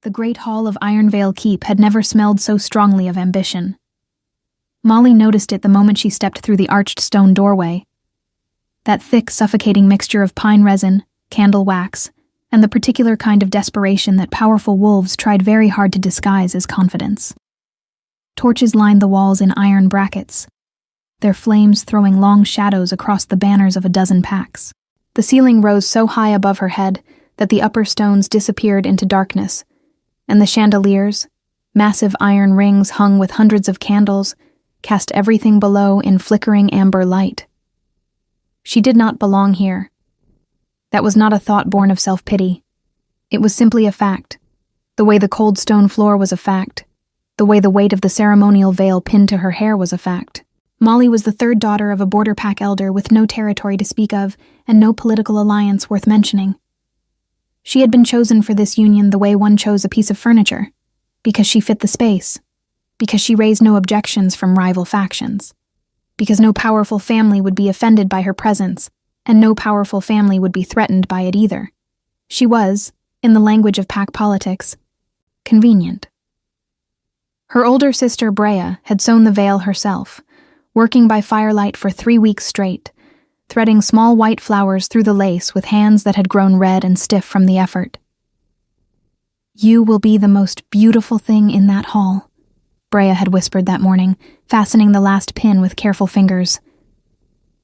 The great hall of Ironvale Keep had never smelled so strongly of ambition. Molly noticed it the moment she stepped through the arched stone doorway. That thick, suffocating mixture of pine resin, candle wax, and the particular kind of desperation that powerful wolves tried very hard to disguise as confidence. Torches lined the walls in iron brackets, their flames throwing long shadows across the banners of a dozen packs. The ceiling rose so high above her head that the upper stones disappeared into darkness, and the chandeliers, massive iron rings hung with hundreds of candles, cast everything below in flickering amber light. She did not belong here. That was not a thought born of self-pity. It was simply a fact. The way the cold stone floor was a fact. The way the weight of the ceremonial veil pinned to her hair was a fact. Molly was the third daughter of a border pack elder with no territory to speak of and no political alliance worth mentioning. She had been chosen for this union the way one chose a piece of furniture, because she fit the space, because she raised no objections from rival factions, because no powerful family would be offended by her presence, and no powerful family would be threatened by it either. She was, in the language of pack politics, convenient. Her older sister Brea had sewn the veil herself, working by firelight for 3 weeks straight, threading small white flowers through the lace with hands that had grown red and stiff from the effort. "You will be the most beautiful thing in that hall," Brea had whispered that morning, fastening the last pin with careful fingers.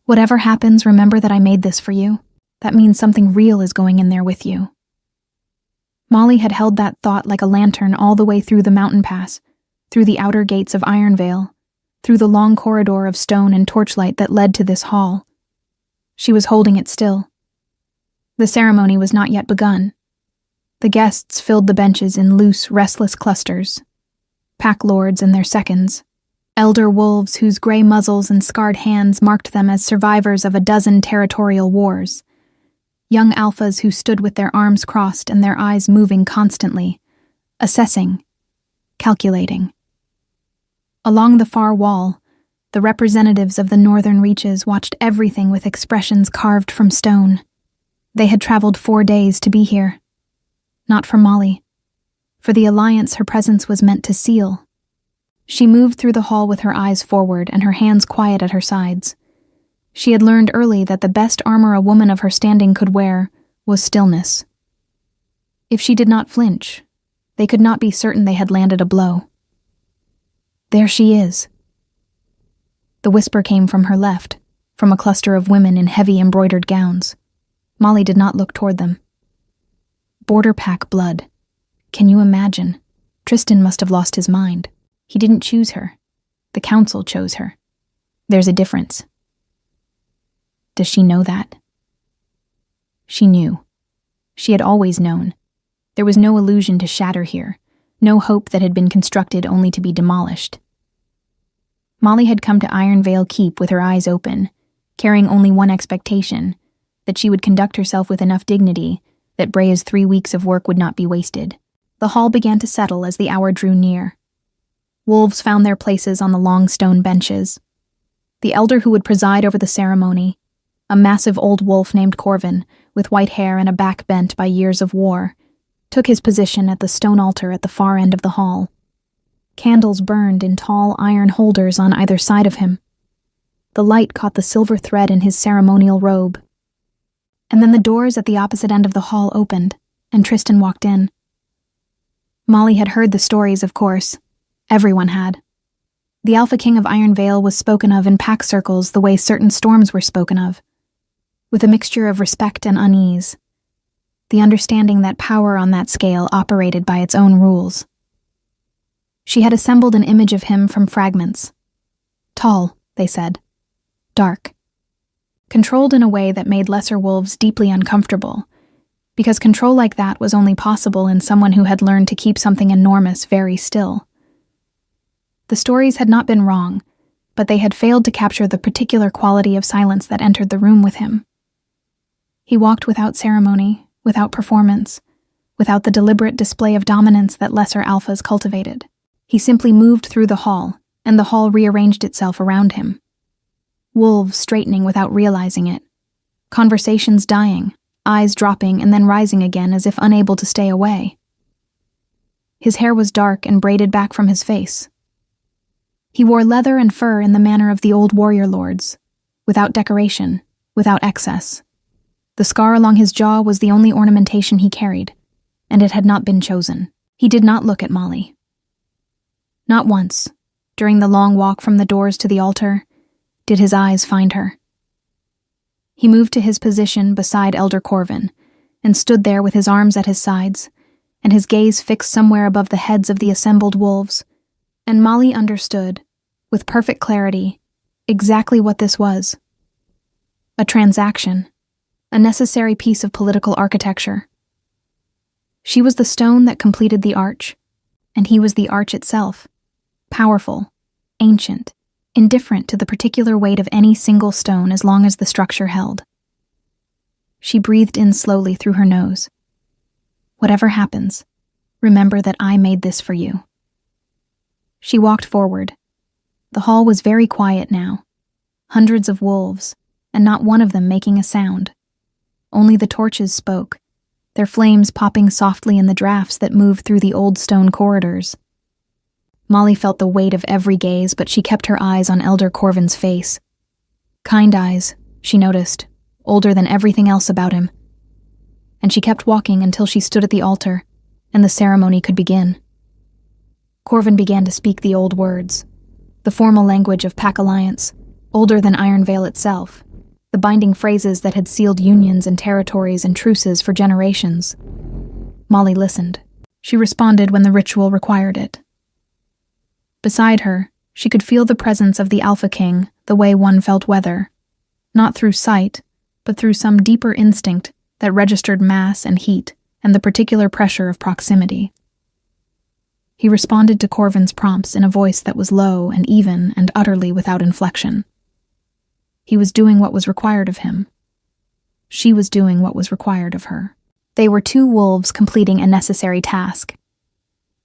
"Whatever happens, remember that I made this for you. That means something real is going in there with you." Molly had held that thought like a lantern all the way through the mountain pass, through the outer gates of Ironvale, through the long corridor of stone and torchlight that led to this hall. She was holding it still. The ceremony was not yet begun. The guests filled the benches in loose, restless clusters. Pack lords and their seconds. Elder wolves whose gray muzzles and scarred hands marked them as survivors of a dozen territorial wars. Young alphas who stood with their arms crossed and their eyes moving constantly, assessing, calculating. Along the far wall, the representatives of the northern reaches watched everything with expressions carved from stone. They had traveled 4 days to be here. Not for Molly. For the alliance her presence was meant to seal. She moved through the hall with her eyes forward and her hands quiet at her sides. She had learned early that the best armor a woman of her standing could wear was stillness. If she did not flinch, they could not be certain they had landed a blow. "There she is." The whisper came from her left, from a cluster of women in heavy embroidered gowns. Molly did not look toward them. Border pack blood. Can you imagine? Tristan must have lost his mind. He didn't choose her. The council chose her. There's a difference. Does she know that? She knew. She had always known. There was no illusion to shatter here, no hope that had been constructed only to be demolished. Molly had come to Ironvale Keep with her eyes open, carrying only one expectation, that she would conduct herself with enough dignity, that Brea's 3 weeks of work would not be wasted. The hall began to settle as the hour drew near. Wolves found their places on the long stone benches. The elder who would preside over the ceremony, a massive old wolf named Corvin, with white hair and a back bent by years of war, took his position at the stone altar at the far end of the hall. Candles burned in tall iron holders on either side of him. The light caught the silver thread in his ceremonial robe. And then the doors at the opposite end of the hall opened, and Tristan walked in. Molly had heard the stories, of course. Everyone had. The Alpha King of Ironvale was spoken of in pack circles the way certain storms were spoken of, with a mixture of respect and unease. The understanding that power on that scale operated by its own rules. She had assembled an image of him from fragments. Tall, they said. Dark. Controlled in a way that made lesser wolves deeply uncomfortable, because control like that was only possible in someone who had learned to keep something enormous very still. The stories had not been wrong, but they had failed to capture the particular quality of silence that entered the room with him. He walked without ceremony, without performance, without the deliberate display of dominance that lesser alphas cultivated. He simply moved through the hall, and the hall rearranged itself around him. Wolves straightening without realizing it. Conversations dying, eyes dropping and then rising again as if unable to stay away. His hair was dark and braided back from his face. He wore leather and fur in the manner of the old warrior lords, without decoration, without excess. The scar along his jaw was the only ornamentation he carried, and it had not been chosen. He did not look at Molly. Not once, during the long walk from the doors to the altar, did his eyes find her. He moved to his position beside Elder Corvin, and stood there with his arms at his sides, and his gaze fixed somewhere above the heads of the assembled wolves, and Molly understood, with perfect clarity, exactly what this was. A transaction, a necessary piece of political architecture. She was the stone that completed the arch, and he was the arch itself, powerful, ancient, indifferent to the particular weight of any single stone as long as the structure held. She breathed in slowly through her nose. Whatever happens, remember that I made this for you. She walked forward. The hall was very quiet now. Hundreds of wolves, and not one of them making a sound. Only the torches spoke, their flames popping softly in the drafts that moved through the old stone corridors. Molly felt the weight of every gaze, but she kept her eyes on Elder Corvin's face. Kind eyes, she noticed, older than everything else about him. And she kept walking until she stood at the altar, and the ceremony could begin. Corvin began to speak the old words, the formal language of Pack Alliance, older than Ironvale itself, the binding phrases that had sealed unions and territories and truces for generations. Molly listened. She responded when the ritual required it. Beside her, she could feel the presence of the Alpha King the way one felt weather, not through sight, but through some deeper instinct that registered mass and heat and the particular pressure of proximity. He responded to Corvin's prompts in a voice that was low and even and utterly without inflection. He was doing what was required of him. She was doing what was required of her. They were two wolves completing a necessary task.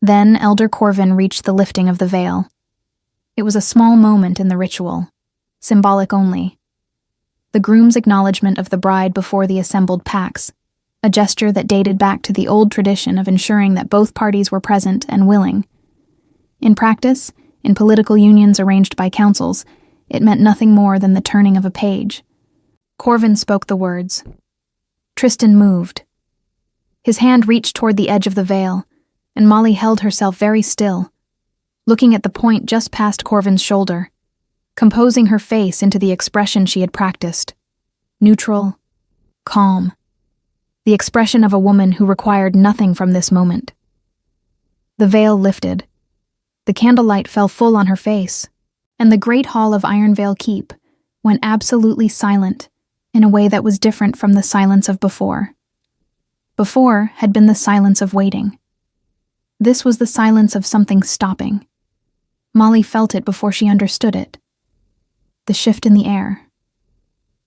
Then Elder Corvin reached the lifting of the veil. It was a small moment in the ritual, symbolic only. The groom's acknowledgement of the bride before the assembled packs, a gesture that dated back to the old tradition of ensuring that both parties were present and willing. In practice, in political unions arranged by councils, it meant nothing more than the turning of a page. Corvin spoke the words. Tristan moved. His hand reached toward the edge of the veil, and Molly held herself very still, looking at the point just past Corvin's shoulder, composing her face into the expression she had practiced. Neutral, calm. The expression of a woman who required nothing from this moment. The veil lifted. The candlelight fell full on her face, and the great hall of Ironvale Keep went absolutely silent in a way that was different from the silence of before. Before had been the silence of waiting. This was the silence of something stopping. Molly felt it before she understood it. The shift in the air.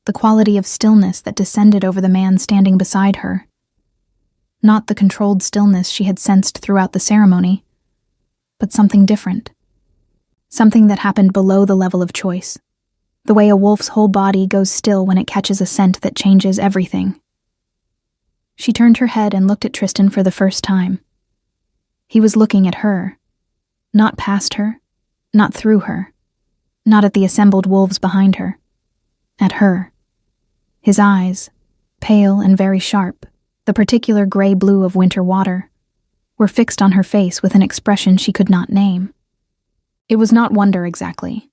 The quality of stillness that descended over the man standing beside her. Not the controlled stillness she had sensed throughout the ceremony, but something different. Something that happened below the level of choice. The way a wolf's whole body goes still when it catches a scent that changes everything. She turned her head and looked at Tristan for the first time. He was looking at her. Not past her, not through her, not at the assembled wolves behind her. At her. His eyes, pale and very sharp, the particular gray-blue of winter water, were fixed on her face with an expression she could not name. It was not wonder exactly.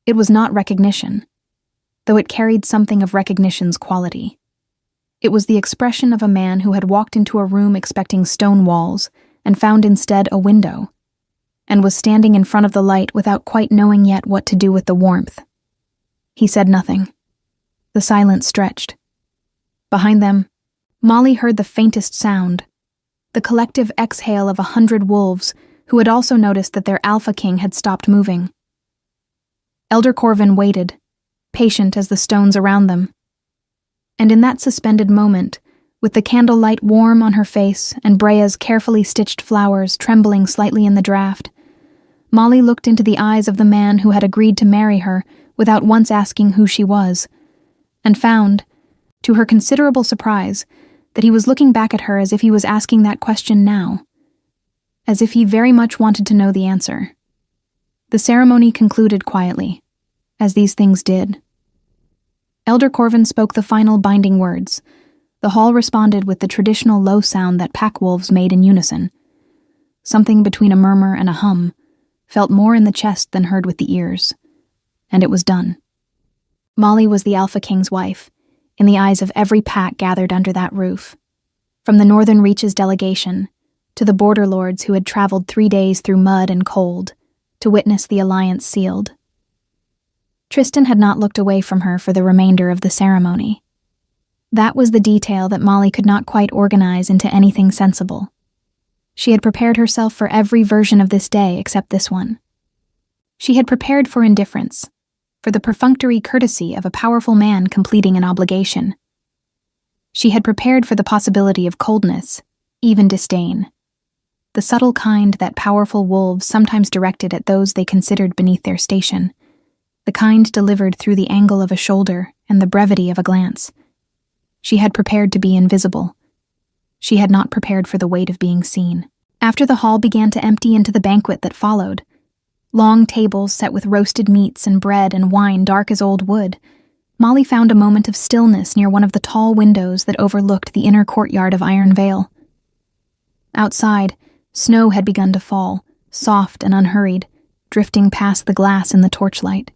It was not recognition, though it carried something of recognition's quality. It was the expression of a man who had walked into a room expecting stone walls and found instead a window, and was standing in front of the light without quite knowing yet what to do with the warmth. He said nothing. The silence stretched. Behind them, Molly heard the faintest sound, the collective exhale of 100 wolves who had also noticed that their Alpha King had stopped moving. Elder Corvin waited, patient as the stones around them. And in that suspended moment, with the candlelight warm on her face and Brea's carefully stitched flowers trembling slightly in the draft, Molly looked into the eyes of the man who had agreed to marry her without once asking who she was, and found, to her considerable surprise, that he was looking back at her as if he was asking that question now. as if he very much wanted to know the answer. The ceremony concluded quietly, as these things did. Elder Corvin spoke the final binding words. The hall responded with the traditional low sound that pack wolves made in unison. Something between a murmur and a hum, felt more in the chest than heard with the ears. And it was done. Molly was the Alpha King's wife, in the eyes of every pack gathered under that roof. From the Northern Reaches delegation, to the border lords who had traveled 3 days through mud and cold, to witness the alliance sealed. Tristan had not looked away from her for the remainder of the ceremony. That was the detail that Molly could not quite organize into anything sensible. She had prepared herself for every version of this day except this one. She had prepared for indifference, for the perfunctory courtesy of a powerful man completing an obligation. She had prepared for the possibility of coldness, even disdain. The subtle kind that powerful wolves sometimes directed at those they considered beneath their station. The kind delivered through the angle of a shoulder and the brevity of a glance. She had prepared to be invisible. She had not prepared for the weight of being seen. After the hall began to empty into the banquet that followed, long tables set with roasted meats and bread and wine dark as old wood, Molly found a moment of stillness near one of the tall windows that overlooked the inner courtyard of Iron Vale. Outside, snow had begun to fall, soft and unhurried, drifting past the glass in the torchlight.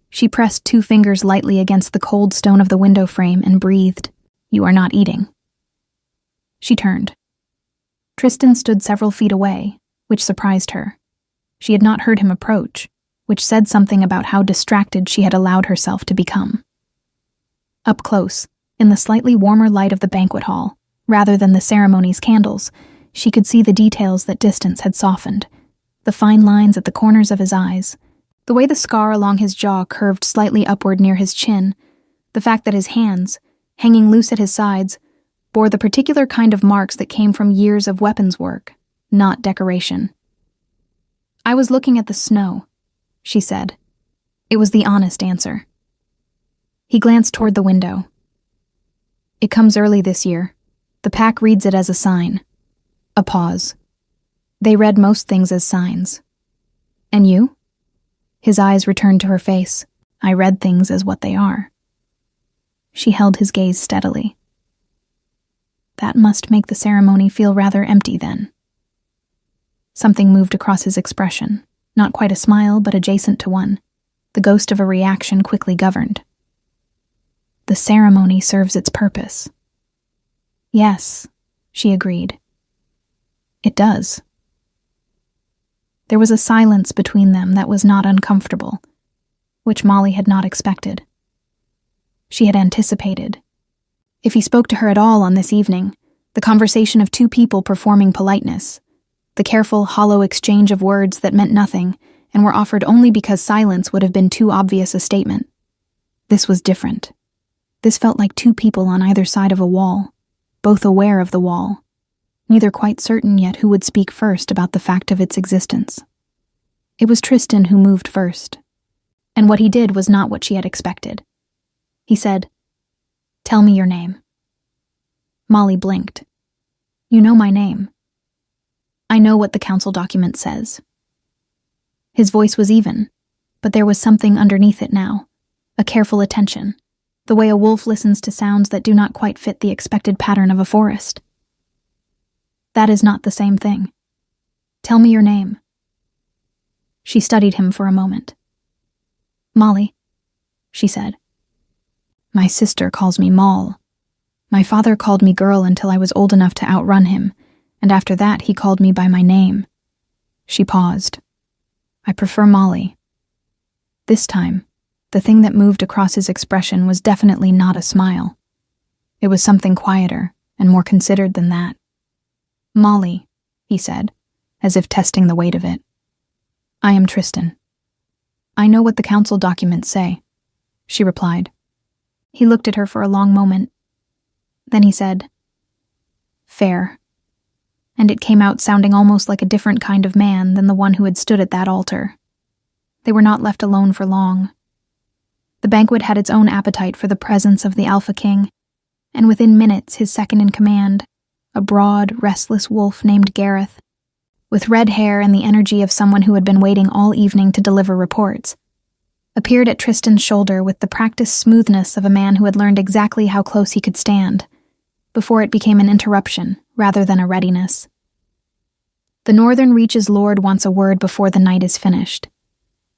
She pressed 2 fingers lightly against the cold stone of the window frame and breathed, "You are not eating." She turned. Tristan stood several feet away, which surprised her. She had not heard him approach, which said something about how distracted she had allowed herself to become. Up close, in the slightly warmer light of the banquet hall, rather than the ceremony's candles, she could see the details that distance had softened, the fine lines at the corners of his eyes, the way the scar along his jaw curved slightly upward near his chin, the fact that his hands, hanging loose at his sides, bore the particular kind of marks that came from years of weapons work, not decoration. "I was looking at the snow," she said. It was the honest answer. He glanced toward the window. "It comes early this year. The pack reads it as a sign." A pause. They read most things as signs. "And you?" His eyes returned to her face. "I read things as what they are." She held his gaze steadily. "That must make the ceremony feel rather empty then." Something moved across his expression, not quite a smile, but adjacent to one, the ghost of a reaction quickly governed. "The ceremony serves its purpose." "Yes," she agreed. "It does." There was a silence between them that was not uncomfortable, which Molly had not expected. She had anticipated. If he spoke to her at all on this evening, the conversation of 2 people performing politeness, the careful, hollow exchange of words that meant nothing and were offered only because silence would have been too obvious a statement. This was different. This felt like 2 people on either side of a wall, both aware of the wall, neither quite certain yet who would speak first about the fact of its existence. It was Tristan who moved first, and what he did was not what she had expected. He said, "Tell me your name." Molly blinked. "You know my name." "I know what the council document says." His voice was even, but there was something underneath it now, a careful attention, the way a wolf listens to sounds that do not quite fit the expected pattern of a forest. "That is not the same thing. Tell me your name." She studied him for a moment. "Molly," she said. "My sister calls me Moll. My father called me girl until I was old enough to outrun him, and after that he called me by my name." She paused. "I prefer Molly." This time, the thing that moved across his expression was definitely not a smile. It was something quieter and more considered than that. "Molly," he said, as if testing the weight of it. "I am Tristan." "I know what the council documents say," she replied. He looked at her for a long moment. Then he said, "Fair." And it came out sounding almost like a different kind of man than the one who had stood at that altar. They were not left alone for long. The banquet had its own appetite for the presence of the Alpha King, and within minutes his second in command, a broad, restless wolf named Gareth, with red hair and the energy of someone who had been waiting all evening to deliver reports, appeared at Tristan's shoulder with the practiced smoothness of a man who had learned exactly how close he could stand, before it became an interruption rather than a readiness. "The Northern Reaches Lord wants a word before the night is finished,"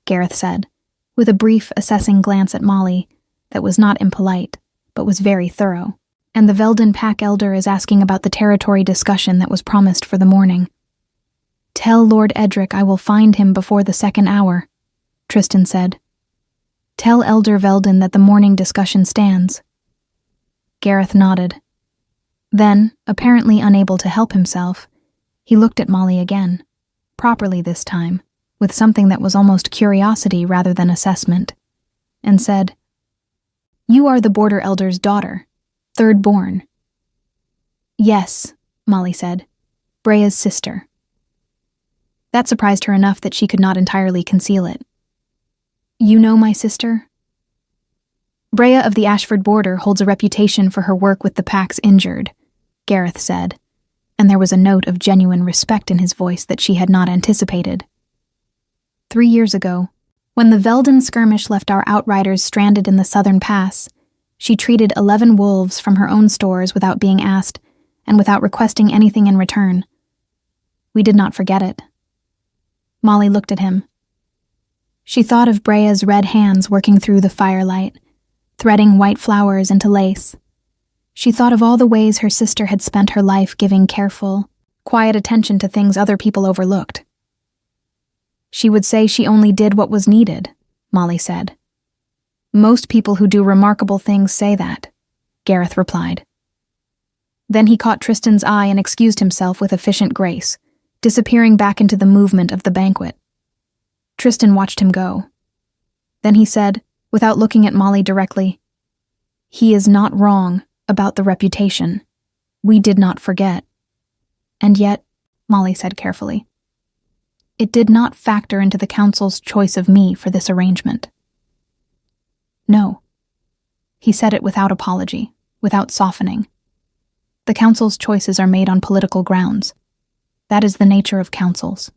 Gareth said, with a brief, assessing glance at Molly that was not impolite, but was very thorough. "And the Veldon Pack Elder is asking about the territory discussion that was promised for the morning. Tell Lord Edric I will find him before the second hour," Tristan said. "Tell Elder Veldon that the morning discussion stands." Gareth nodded. Then, apparently unable to help himself, he looked at Molly again, properly this time, with something that was almost curiosity rather than assessment, and said, "You are the Border Elder's daughter, third born." "Yes," Molly said, "Brea's sister." That surprised her enough that she could not entirely conceal it. "You know my sister?" "Brea of the Ashford border holds a reputation for her work with the Pack's injured," Gareth said, and there was a note of genuine respect in his voice that she had not anticipated. 3 years ago, when the Veldon skirmish left our outriders stranded in the southern pass, she treated 11 wolves from her own stores without being asked and without requesting anything in return. We did not forget it. Molly looked at him. She thought of Brea's red hands working through the firelight, threading white flowers into lace. She thought of all the ways her sister had spent her life giving careful, quiet attention to things other people overlooked. "She would say she only did what was needed," Molly said. "Most people who do remarkable things say that," Gareth replied. Then he caught Tristan's eye and excused himself with efficient grace, disappearing back into the movement of the banquet. Tristan watched him go. Then he said, without looking at Molly directly, "He is not wrong about the reputation. We did not forget." "And yet," Molly said carefully, "it did not factor into the council's choice of me for this arrangement." "No." He said it without apology, without softening. "The council's choices are made on political grounds. That is the nature of councils."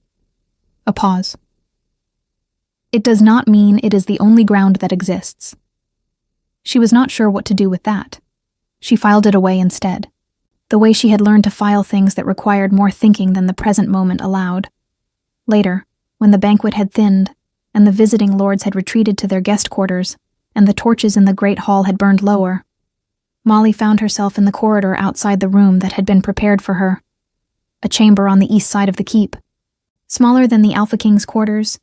A pause. "It does not mean it is the only ground that exists." She was not sure what to do with that. She filed it away instead, the way she had learned to file things that required more thinking than the present moment allowed. Later, when the banquet had thinned, and the visiting lords had retreated to their guest quarters, and the torches in the great hall had burned lower, Molly found herself in the corridor outside the room that had been prepared for her, a chamber on the east side of the keep, smaller than the Alpha King's quarters,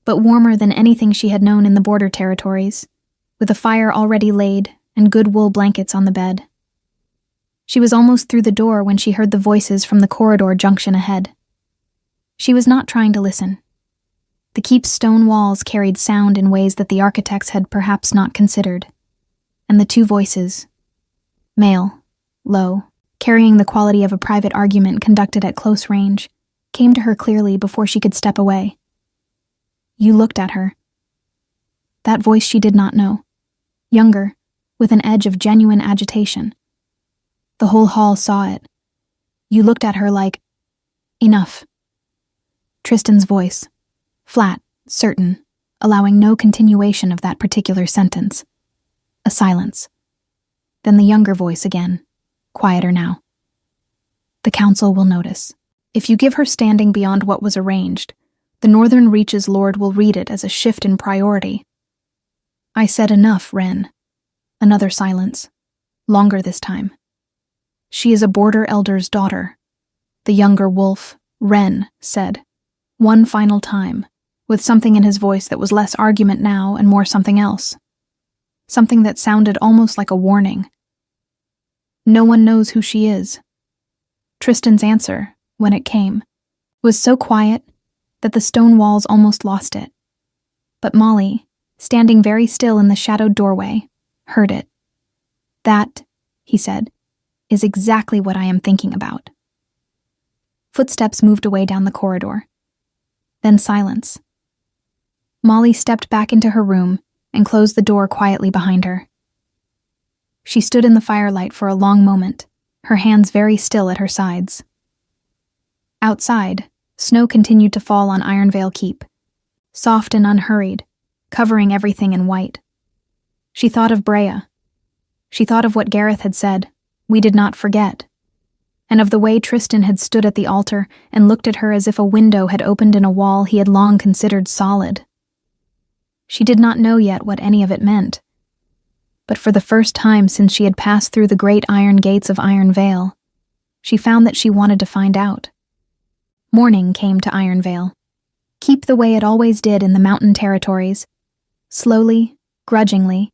but warmer than anything she had known in the border territories, with a fire already laid and good wool blankets on the bed. She was almost through the door when she heard the voices from the corridor junction ahead. She was not trying to listen. The keep's stone walls carried sound in ways that the architects had perhaps not considered, and the two voices, male, low, carrying the quality of a private argument conducted at close range, came to her clearly before she could step away. You looked at her. That voice she did not know, younger, with an edge of genuine agitation. The whole hall saw it. You looked at her like, "Enough." Tristan's voice, flat, certain, allowing no continuation of that particular sentence. A silence. Then the younger voice again, quieter now. "The council will notice. If you give her standing beyond what was arranged, the Northern Reaches Lord will read it as a shift in priority." "I said enough, Wren." Another silence, longer this time. "She is a border elder's daughter," the younger wolf, Wren, said, one final time, with something in his voice that was less argument now and more something else. Something that sounded almost like a warning. "No one knows who she is." Tristan's answer, when it came, was so quiet that the stone walls almost lost it. But Molly, standing very still in the shadowed doorway, heard it. "That," he said, "is exactly what I am thinking about." Footsteps moved away down the corridor. Then silence. Molly stepped back into her room and closed the door quietly behind her. She stood in the firelight for a long moment, her hands very still at her sides. Outside, Snow continued to fall on Ironvale Keep, soft and unhurried, covering everything in white. She thought of Brea. She thought of what Gareth had said, "We did not forget," and of the way Tristan had stood at the altar and looked at her as if a window had opened in a wall he had long considered solid. She did not know yet what any of it meant, but for the first time since she had passed through the great iron gates of Ironvale, she found that she wanted to find out. Morning came to Ironvale. Keep the way it always did in the mountain territories. Slowly, grudgingly,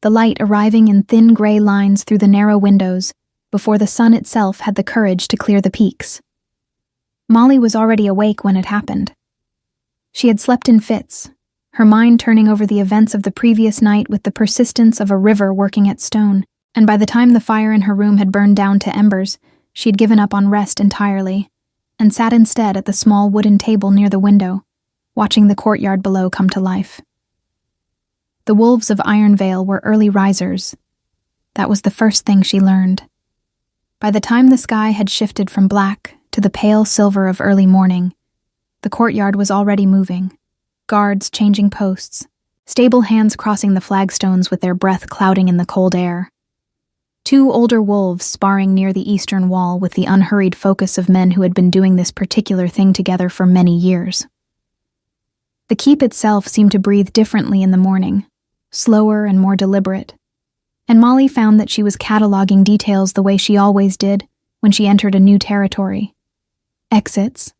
the light arriving in thin gray lines through the narrow windows before the sun itself had the courage to clear the peaks. Molly was already awake when it happened. She had slept in fits, her mind turning over the events of the previous night with the persistence of a river working at stone, and by the time the fire in her room had burned down to embers, she had given up on rest entirely, and sat instead at the small wooden table near the window, watching the courtyard below come to life. The wolves of Ironvale were early risers. That was the first thing she learned. By the time the sky had shifted from black to the pale silver of early morning, the courtyard was already moving, guards changing posts, stable hands crossing the flagstones with their breath clouding in the cold air. 2 older wolves sparring near the eastern wall with the unhurried focus of men who had been doing this particular thing together for many years. The keep itself seemed to breathe differently in the morning, slower and more deliberate, and Molly found that she was cataloging details the way she always did when she entered a new territory. Exits,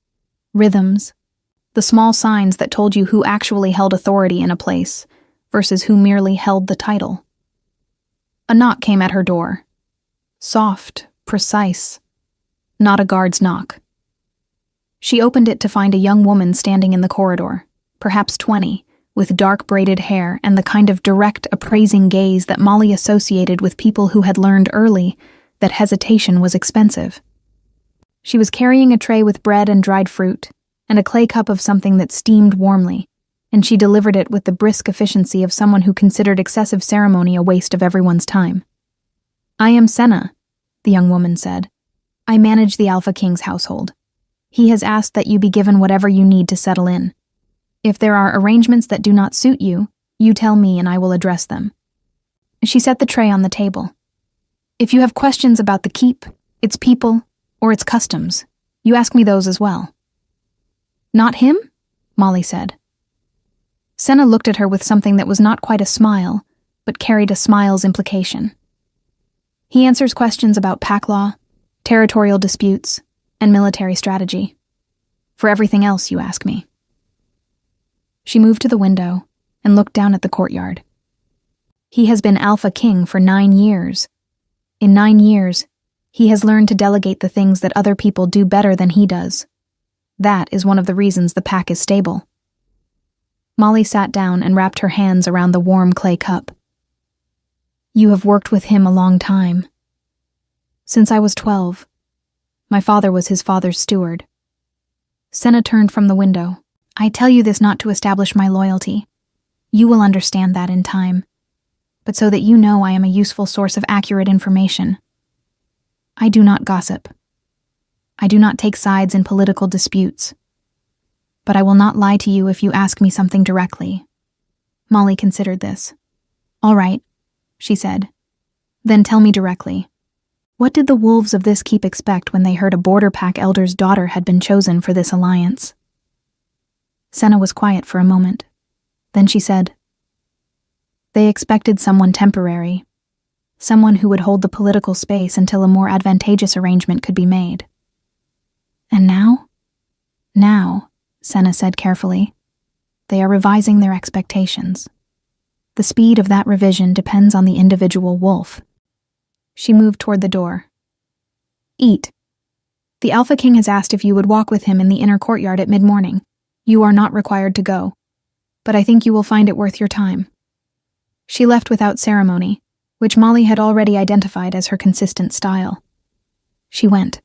rhythms, the small signs that told you who actually held authority in a place versus who merely held the title. A knock came at her door. Soft, precise, not a guard's knock. She opened it to find a young woman standing in the corridor, perhaps 20, with dark braided hair and the kind of direct, appraising gaze that Molly associated with people who had learned early that hesitation was expensive. She was carrying a tray with bread and dried fruit, and a clay cup of something that steamed warmly, and she delivered it with the brisk efficiency of someone who considered excessive ceremony a waste of everyone's time. "I am Senna," the young woman said. "I manage the Alpha King's household. He has asked that you be given whatever you need to settle in. If there are arrangements that do not suit you, you tell me and I will address them." She set the tray on the table. "If you have questions about the keep, its people, or its customs, you ask me those as well." "Not him?" Molly said. Senna looked at her with something that was not quite a smile, but carried a smile's implication. "He answers questions about pack law, territorial disputes, and military strategy. For everything else, you ask me." She moved to the window and looked down at the courtyard. "He has been Alpha King for 9 years. In 9 years, he has learned to delegate the things that other people do better than he does. That is one of the reasons the pack is stable." Molly sat down and wrapped her hands around the warm clay cup. "You have worked with him a long time." "Since I was 12. My father was his father's steward." Senna turned from the window. "I tell you this not to establish my loyalty. You will understand that in time, but so that you know I am a useful source of accurate information. I do not gossip. I do not take sides in political disputes. But I will not lie to you if you ask me something directly." Molly considered this. "All right," she said. "Then tell me directly. What did the wolves of this keep expect when they heard a border pack elder's daughter had been chosen for this alliance?" Senna was quiet for a moment. Then she said, "They expected someone temporary, someone who would hold the political space until a more advantageous arrangement could be made." "And now?" "Now," Senna said carefully, "they are revising their expectations. The speed of that revision depends on the individual wolf." She moved toward the door. "Eat. The Alpha King has asked if you would walk with him in the inner courtyard at mid-morning. You are not required to go, but I think you will find it worth your time." She left without ceremony, which Molly had already identified as her consistent style. She went.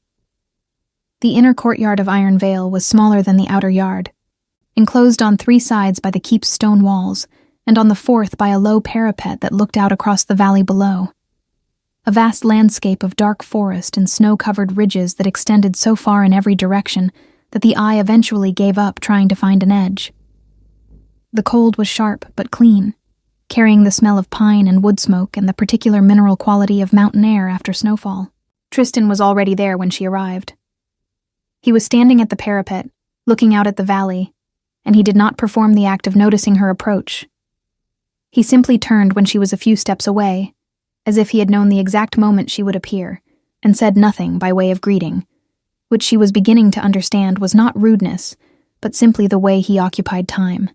The inner courtyard of Ironvale was smaller than the outer yard, enclosed on 3 sides by the keep's stone walls, and on the 4th by a low parapet that looked out across the valley below. A vast landscape of dark forest and snow-covered ridges that extended so far in every direction that the eye eventually gave up trying to find an edge. The cold was sharp but clean, carrying the smell of pine and wood smoke and the particular mineral quality of mountain air after snowfall. Tristan was already there when she arrived. He was standing at the parapet, looking out at the valley, and he did not perform the act of noticing her approach. He simply turned when she was a few steps away, as if he had known the exact moment she would appear, and said nothing by way of greeting, which she was beginning to understand was not rudeness, but simply the way he occupied time.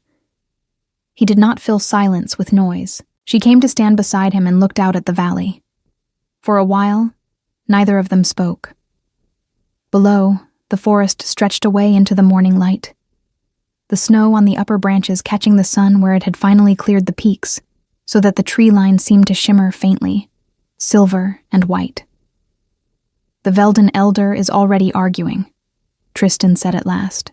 He did not fill silence with noise. She came to stand beside him and looked out at the valley. For a while, neither of them spoke. Below, the forest stretched away into the morning light, the snow on the upper branches catching the sun where it had finally cleared the peaks, so that the tree line seemed to shimmer faintly, silver and white. "The Velden elder is already arguing," Tristan said at last.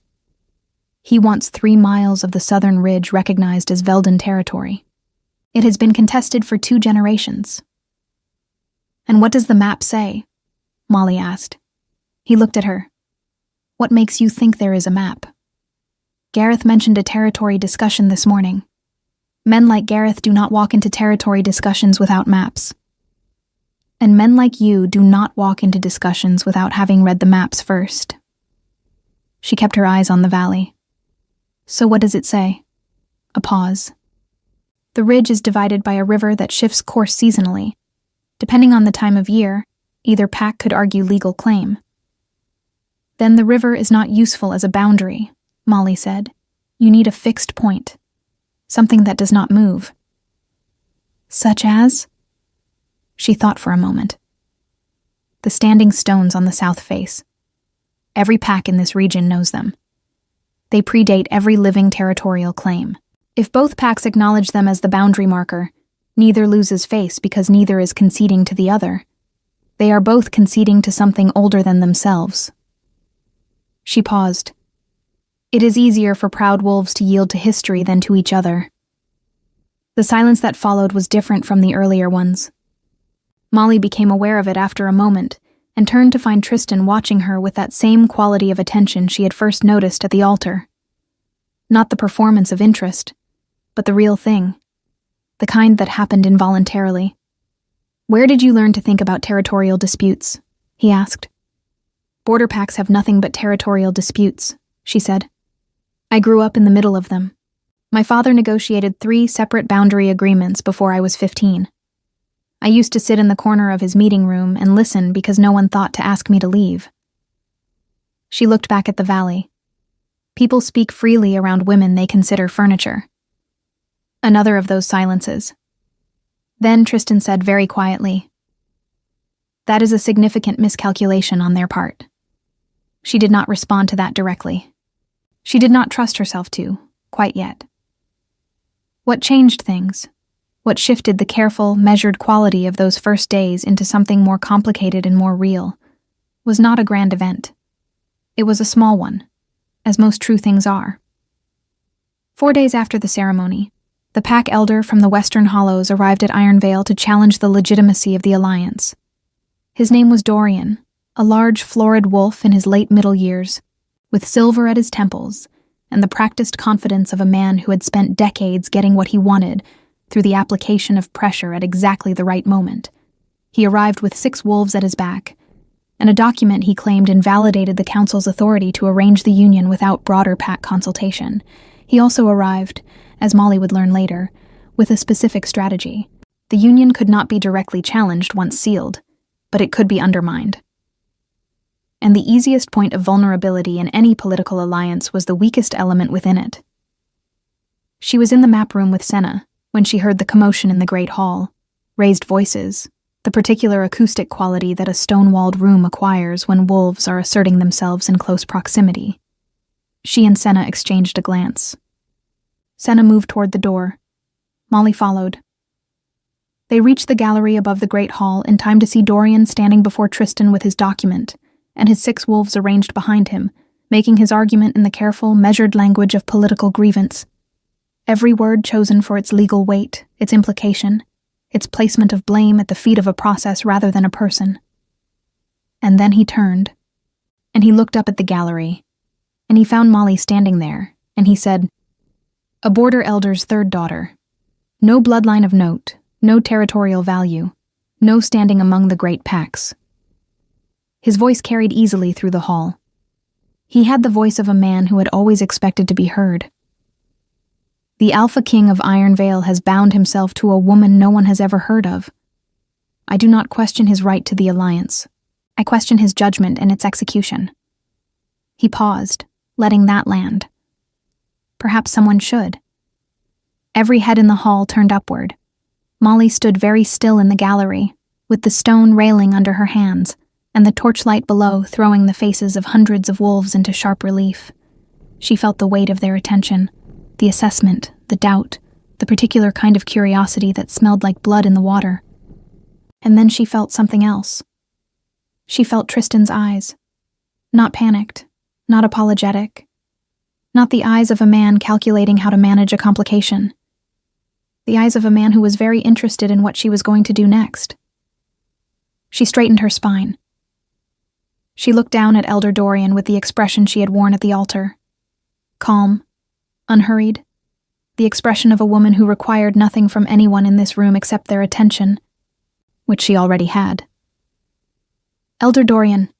"He wants 3 miles of the southern ridge recognized as Velden territory. It has been contested for 2 generations." "And what does the map say?" Molly asked. He looked at her. "What makes you think there is a map?" "Gareth mentioned a territory discussion this morning. Men like Gareth do not walk into territory discussions without maps. And men like you do not walk into discussions without having read the maps first." She kept her eyes on the valley. "So what does it say?" A pause. "The ridge is divided by a river that shifts course seasonally. Depending on the time of year, either pack could argue legal claim." "Then the river is not useful as a boundary," Molly said. "You need a fixed point, something that does not move." "Such as?" She thought for a moment. "The standing stones on the south face. Every pack in this region knows them. They predate every living territorial claim. If both packs acknowledge them as the boundary marker, neither loses face because neither is conceding to the other. They are both conceding to something older than themselves." She paused. "It is easier for proud wolves to yield to history than to each other." The silence that followed was different from the earlier ones. Molly became aware of it after a moment, and turned to find Tristan watching her with that same quality of attention she had first noticed at the altar. Not the performance of interest, but the real thing, the kind that happened involuntarily. "Where did you learn to think about territorial disputes?" he asked. "Border packs have nothing but territorial disputes," she said. "I grew up in the middle of them. My father negotiated 3 separate boundary agreements before I was 15. I used to sit in the corner of his meeting room and listen because no one thought to ask me to leave." She looked back at the valley. People speak freely around women they consider furniture. Another of those silences. Then Tristan said very quietly, "That is a significant miscalculation on their part." She did not respond to that directly. She did not trust herself to, quite yet. What changed things? What shifted the careful, measured quality of those first days into something more complicated and more real, was not a grand event. It was a small one, as most true things are. 4 days after the ceremony, the pack elder from the Western Hollows arrived at Ironvale to challenge the legitimacy of the alliance. His name was Dorian, a large, florid wolf in his late middle years, with silver at his temples and the practiced confidence of a man who had spent decades getting what he wanted through the application of pressure at exactly the right moment. He arrived with 6 wolves at his back, and a document he claimed invalidated the council's authority to arrange the union without broader pack consultation. He also arrived, as Molly would learn later, with a specific strategy. The union could not be directly challenged once sealed, but it could be undermined. And the easiest point of vulnerability in any political alliance was the weakest element within it. She was in the map room with Senna when she heard the commotion in the great hall, raised voices, the particular acoustic quality that a stone-walled room acquires when wolves are asserting themselves in close proximity. She and Senna exchanged a glance. Senna moved toward the door. Molly followed. They reached the gallery above the great hall in time to see Dorian standing before Tristan with his document, and his 6 wolves arranged behind him, making his argument in the careful, measured language of political grievance. Every word chosen for its legal weight, its implication, its placement of blame at the feet of a process rather than a person. And then he turned, and he looked up at the gallery, and he found Molly standing there, and he said, "A border elder's third daughter. No bloodline of note, no territorial value, no standing among the great packs." His voice carried easily through the hall. He had the voice of a man who had always expected to be heard. "The Alpha King of Iron Vale has bound himself to a woman no one has ever heard of. I do not question his right to the alliance. I question his judgment and its execution." He paused, letting that land. Perhaps someone should. Every head in the hall turned upward. Molly stood very still in the gallery, with the stone railing under her hands, and the torchlight below throwing the faces of hundreds of wolves into sharp relief. She felt the weight of their attention, the assessment, the doubt, the particular kind of curiosity that smelled like blood in the water. And then she felt something else. She felt Tristan's eyes. Not panicked, not apologetic, not the eyes of a man calculating how to manage a complication. The eyes of a man who was very interested in what she was going to do next. She straightened her spine. She looked down at Elder Dorian with the expression she had worn at the altar. Calm, unhurried, the expression of a woman who required nothing from anyone in this room except their attention, which she already had. "Elder Dorian,"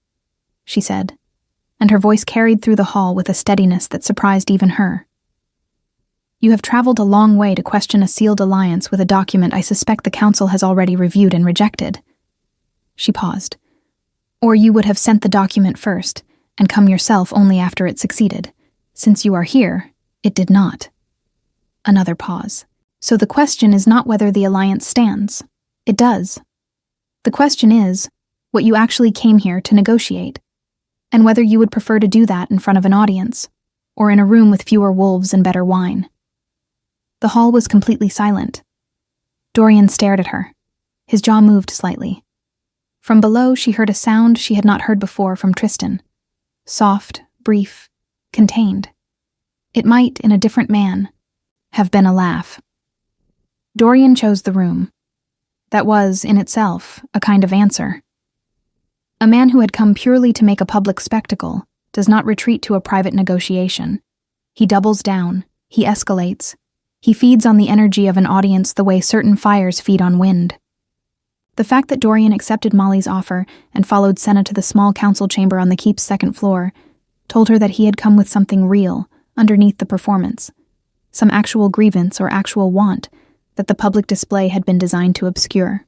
she said, and her voice carried through the hall with a steadiness that surprised even her. "You have traveled a long way to question a sealed alliance with a document I suspect the Council has already reviewed and rejected." She paused. "Or you would have sent the document first, and come yourself only after it succeeded. Since you are here, it did not." Another pause. "So the question is not whether the alliance stands. It does. The question is what you actually came here to negotiate, and whether you would prefer to do that in front of an audience, or in a room with fewer wolves and better wine." The hall was completely silent. Dorian stared at her. His jaw moved slightly. From below, she heard a sound she had not heard before from Tristan. Soft, brief, contained. It might, in a different man, have been a laugh. Dorian chose the room. That was, in itself, a kind of answer. A man who had come purely to make a public spectacle does not retreat to a private negotiation. He doubles down, he escalates, he feeds on the energy of an audience the way certain fires feed on wind. The fact that Dorian accepted Molly's offer and followed Senna to the small council chamber on the keep's second floor told her that he had come with something real underneath the performance, some actual grievance or actual want that the public display had been designed to obscure.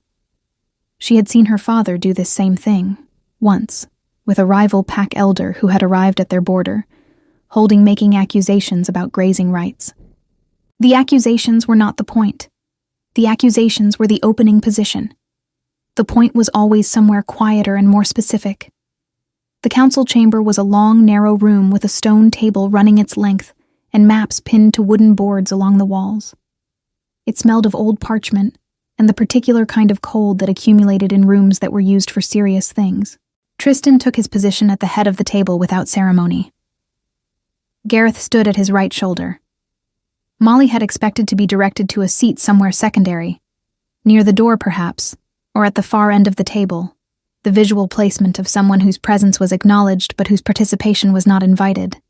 She had seen her father do this same thing, once, with a rival pack elder who had arrived at their border, making accusations about grazing rights. The accusations were not the point. The accusations were the opening position. The point was always somewhere quieter and more specific. The council chamber was a long, narrow room with a stone table running its length and maps pinned to wooden boards along the walls. It smelled of old parchment and the particular kind of cold that accumulated in rooms that were used for serious things. Tristan took his position at the head of the table without ceremony. Gareth stood at his right shoulder. Molly had expected to be directed to a seat somewhere secondary, near the door perhaps, or at the far end of the table, the visual placement of someone whose presence was acknowledged but whose participation was not invited.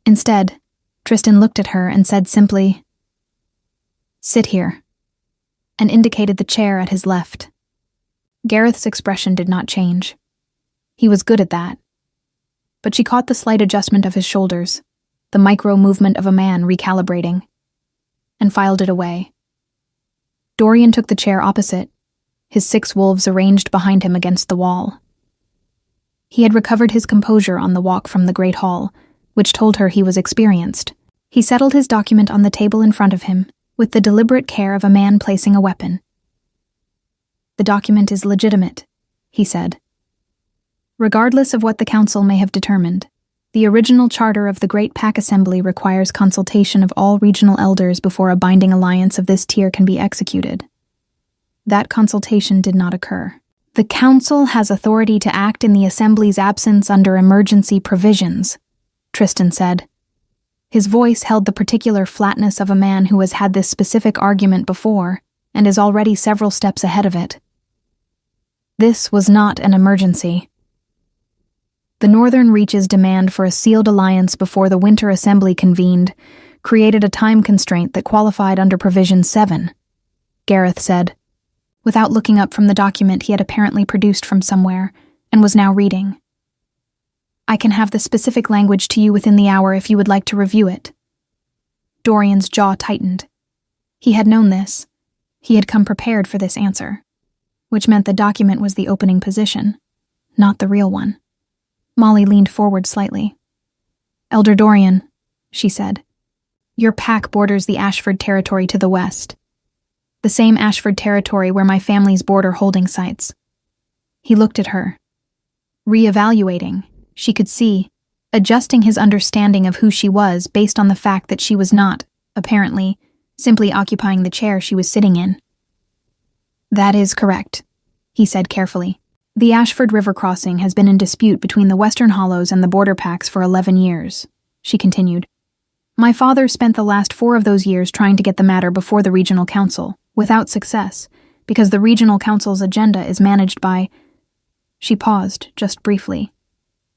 Instead, Tristan looked at her and said simply, "Sit here," and indicated the chair at his left. Gareth's expression did not change. He was good at that. But she caught the slight adjustment of his shoulders, the micro-movement of a man recalibrating, and filed it away. Dorian took the chair opposite, his 6 wolves arranged behind him against the wall. He had recovered his composure on the walk from the great hall, which told her he was experienced. He settled his document on the table in front of him, with the deliberate care of a man placing a weapon. "The document is legitimate," he said. "Regardless of what the council may have determined, the original charter of the Great Pack Assembly requires consultation of all regional elders before a binding alliance of this tier can be executed. That consultation did not occur. The council has authority to act in the Assembly's absence under emergency provisions," Tristan said. His voice held the particular flatness of a man who has had this specific argument before and is already several steps ahead of it. This was not an emergency. The Northern Reach's demand for a sealed alliance before the Winter Assembly convened created a time constraint that qualified under Provision 7, Gareth said, without looking up from the document he had apparently produced from somewhere and was now reading. I can have the specific language to you within the hour if you would like to review it. Dorian's jaw tightened. He had known this. He had come prepared for this answer, which meant the document was the opening position, not the real one. Molly leaned forward slightly. Elder Dorian, she said, your pack borders the Ashford territory to the west. The same Ashford territory where my family's border holding sites. He looked at her. Reevaluating, she could see, adjusting his understanding of who she was based on the fact that she was not, apparently, simply occupying the chair she was sitting in. That is correct, he said carefully. The Ashford River crossing has been in dispute between the Western Hollows and the border packs for 11 years, she continued. My father spent the last 4 of those years trying to get the matter before the Regional Council, without success, because the Regional Council's agenda is managed by... She paused, just briefly.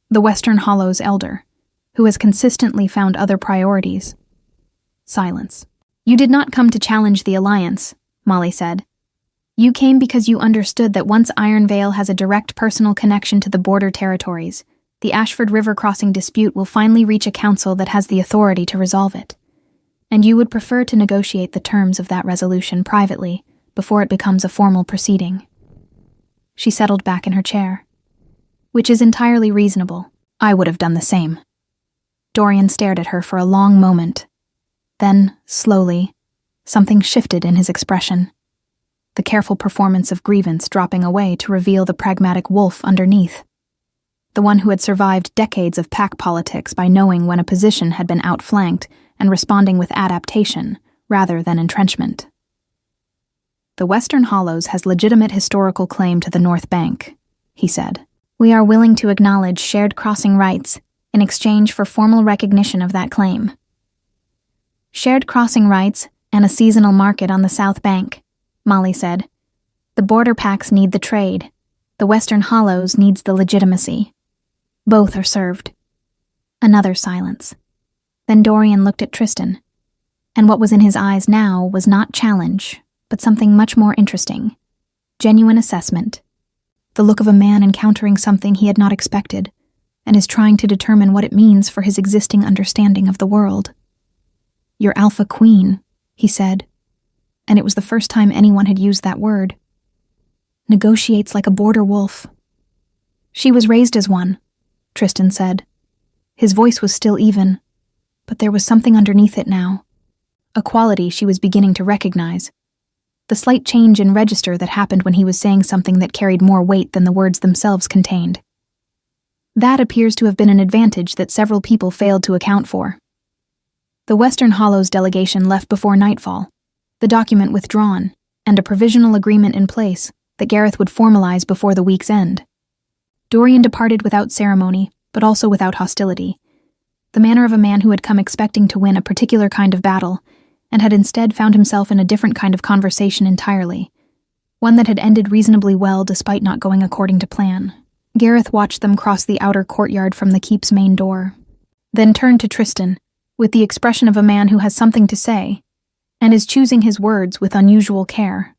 The Western Hollows elder, who has consistently found other priorities. Silence. You did not come to challenge the alliance, Molly said. You came because you understood that once Ironvale has a direct personal connection to the border territories, the Ashford River crossing dispute will finally reach a council that has the authority to resolve it. And you would prefer to negotiate the terms of that resolution privately before it becomes a formal proceeding. She settled back in her chair. Which is entirely reasonable. I would have done the same. Dorian stared at her for a long moment. Then, slowly, something shifted in his expression. The careful performance of grievance dropping away to reveal the pragmatic wolf underneath. The one who had survived decades of pack politics by knowing when a position had been outflanked and responding with adaptation rather than entrenchment. The Western Hollows has legitimate historical claim to the North Bank, he said. We are willing to acknowledge shared crossing rights in exchange for formal recognition of that claim. Shared crossing rights and a seasonal market on the South Bank, Molly said. The border packs need the trade. The Western Hollows needs the legitimacy. Both are served. Another silence. Then Dorian looked at Tristan, and what was in his eyes now was not challenge, but something much more interesting. Genuine assessment. The look of a man encountering something he had not expected, and is trying to determine what it means for his existing understanding of the world. Your Alpha Queen, he said, and it was the first time anyone had used that word. Negotiates like a border wolf. She was raised as one, Tristan said. His voice was still even, but there was something underneath it now. A quality she was beginning to recognize. The slight change in register that happened when he was saying something that carried more weight than the words themselves contained. That appears to have been an advantage that several people failed to account for. The Western Hollows delegation left before nightfall, the document withdrawn, and a provisional agreement in place that Gareth would formalize before the week's end. Dorian departed without ceremony, but also without hostility. The manner of a man who had come expecting to win a particular kind of battle, and had instead found himself in a different kind of conversation entirely, one that had ended reasonably well despite not going according to plan. Gareth watched them cross the outer courtyard from the keep's main door, then turned to Tristan, with the expression of a man who has something to say, and is choosing his words with unusual care.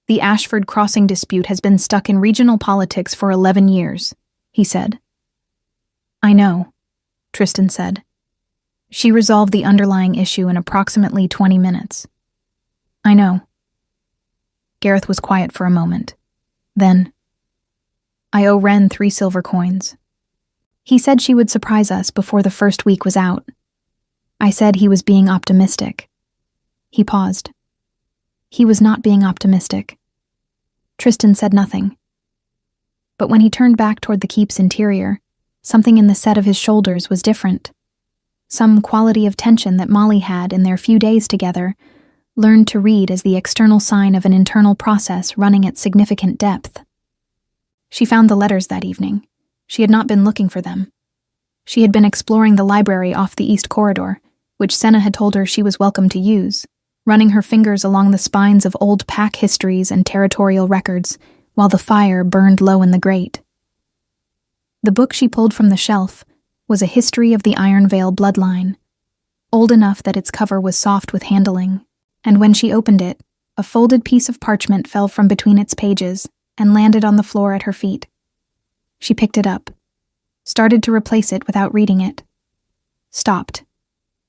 The Ashford crossing dispute has been stuck in regional politics for 11 years, he said. I know, Tristan said. She resolved the underlying issue in approximately 20 minutes. I know. Gareth was quiet for a moment. Then, I owe Wren 3 silver coins. He said she would surprise us before the first week was out. I said he was being optimistic. He paused. He was not being optimistic. Tristan said nothing. But when he turned back toward the keep's interior, something in the set of his shoulders was different. Some quality of tension that Molly had in their few days together learned to read as the external sign of an internal process running at significant depth. She found the letters that evening. She had not been looking for them. She had been exploring the library off the east corridor, which Senna had told her she was welcome to use, running her fingers along the spines of old pack histories and territorial records while the fire burned low in the grate. The book she pulled from the shelf was a history of the Ironvale bloodline, old enough that its cover was soft with handling, and when she opened it, a folded piece of parchment fell from between its pages and landed on the floor at her feet. She picked it up, started to replace it without reading it. Stopped.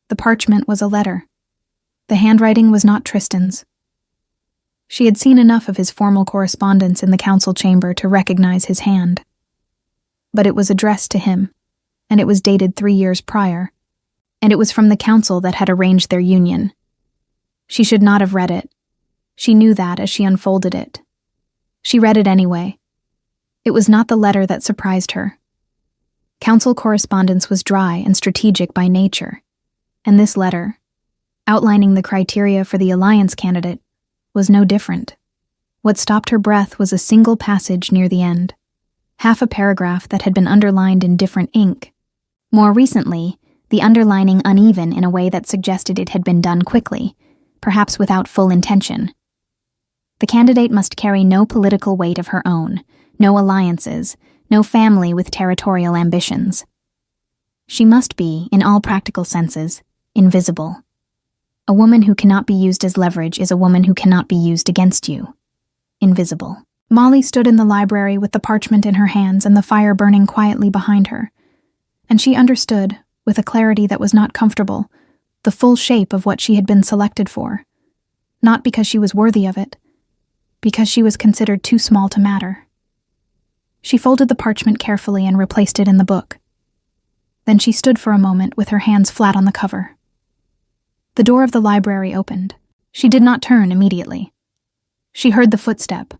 The parchment was a letter. The handwriting was not Tristan's. She had seen enough of his formal correspondence in the council chamber to recognize his hand. But it was addressed to him, and it was dated 3 years prior, and it was from the council that had arranged their union. She should not have read it. She knew that as she unfolded it. She read it anyway. It was not the letter that surprised her. Council correspondence was dry and strategic by nature, and this letter, outlining the criteria for the alliance candidate, was no different. What stopped her breath was a single passage near the end, half a paragraph that had been underlined in different ink. More recently, the underlining uneven in a way that suggested it had been done quickly, perhaps without full intention. The candidate must carry no political weight of her own, no alliances, no family with territorial ambitions. She must be, in all practical senses, invisible. A woman who cannot be used as leverage is a woman who cannot be used against you. Invisible. Molly stood in the library with the parchment in her hands and the fire burning quietly behind her, and she understood, with a clarity that was not comfortable, the full shape of what she had been selected for. Not because she was worthy of it, because she was considered too small to matter. She folded the parchment carefully and replaced it in the book. Then she stood for a moment with her hands flat on the cover. The door of the library opened. She did not turn immediately. She heard the footstep.